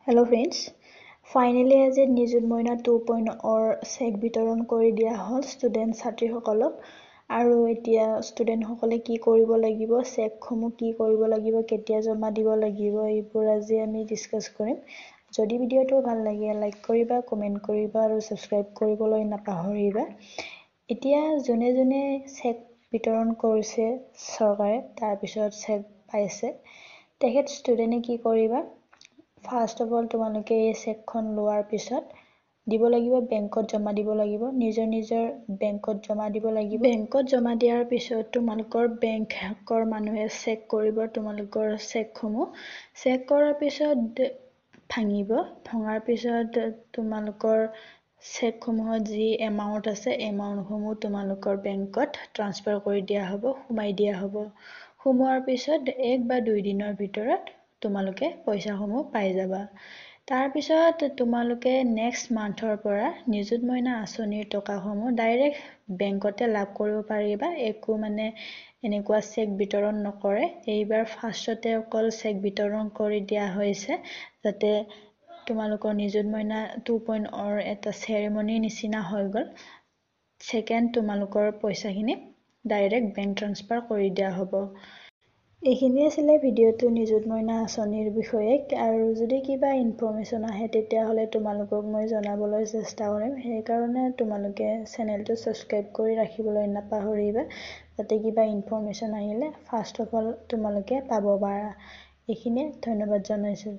Hello friends, finally as a Nijut Moina 2.0 or check বিতৰণ কৰি দিয়া হল ষ্টুডেন্ট ছাত্ৰীসকলক আৰু এতিয়া ষ্টুডেন্টসকলে কি কৰিব লাগিব চেকসমূহ কি কৰিব লাগিব কেতিয়া জমা দিব লাগিব এইবোৰ আজি আমি ডিসকাস কৰিম যদি ভিডিওটো ভাল লাগে লাইক কৰিবা কমেন্ট কৰিবা আৰু সাবস্ক্ৰাইব কৰিবলৈ নাপাহৰিবা এতিয়া জনে জনে চেক বিতৰণ কৰিছে চৰকাৰে তাৰ পিছত চেক পাইছে তেখেত ষ্টুডেন্টে কি কৰিবা First of all, তোমালোকে এই চেকখন লোৱাৰ পিছত দিব লাগিব বেংকত জমা দিব লাগিব নিজৰ বেংকত জমা দিব লাগিব বেংকত জমা দিয়াৰ পিছত তোমালোকৰ বেংকৰ মানুহে চেক কৰিব তোমালোকৰ চেকসমূহ চেক কৰাৰ পিছত ভঙাৰ পিছত তোমালোকৰ চেকসমূহত যি এমাউন্ট আছে এমাউন্টসমূহ তোমালোকৰ বেংকত ট্ৰান্সফাৰ কৰি দিয়া হ'ব সোমাই দিয়া হ'ব সোমোৱাৰ পিছত 1 বা 2 দিনৰ ভিতৰত তোমালোকে পইচাসমূহ পাই যাবা তাৰ পিছত তোমালোকে নেক্সট মান্থৰ পৰা নিযুত মইনা আঁচনিৰ টকাসমূহ ডাইৰেক্ট বেংকতে লাভ কৰিব পাৰিবা একো মানে এনেকুৱা চেক বিতৰণ নকৰে এইবাৰ ফাৰ্ষ্টতে অকল চেক বিতৰণ কৰি দিয়া হৈছে যাতে তোমালোকৰ নিযুত মইনা 2.0 এটা চেৰেমনি নিচিনা হৈ গল সেকেন্ড তোমালোকৰ পইচাখিনি ডাইৰেক্ট বেংক ট্ৰান্সফাৰ কৰি দিয়া হ'ব এইখিনি আছিল ভিডিওটো নিযুত মইনা আঁচনিৰ বিষয়ে আৰু যদি কিবা ইনফৰমেশন আহে তেতিয়া হলে তোমালোকক মই জনাবলৈ চেষ্টা কৰিম সেই কাৰণে তোমালোকে চেনেলটো সাবস্ক্ৰাইব কৰি ৰাখিবলৈ নাপাহৰিবা যাতে কিবা ইনফৰমেশন আহিলে ফাৰ্ষ্ট অফ অল তোমালোকে পাব পাৰা এইখিনি ধন্যবাদ জনাইছো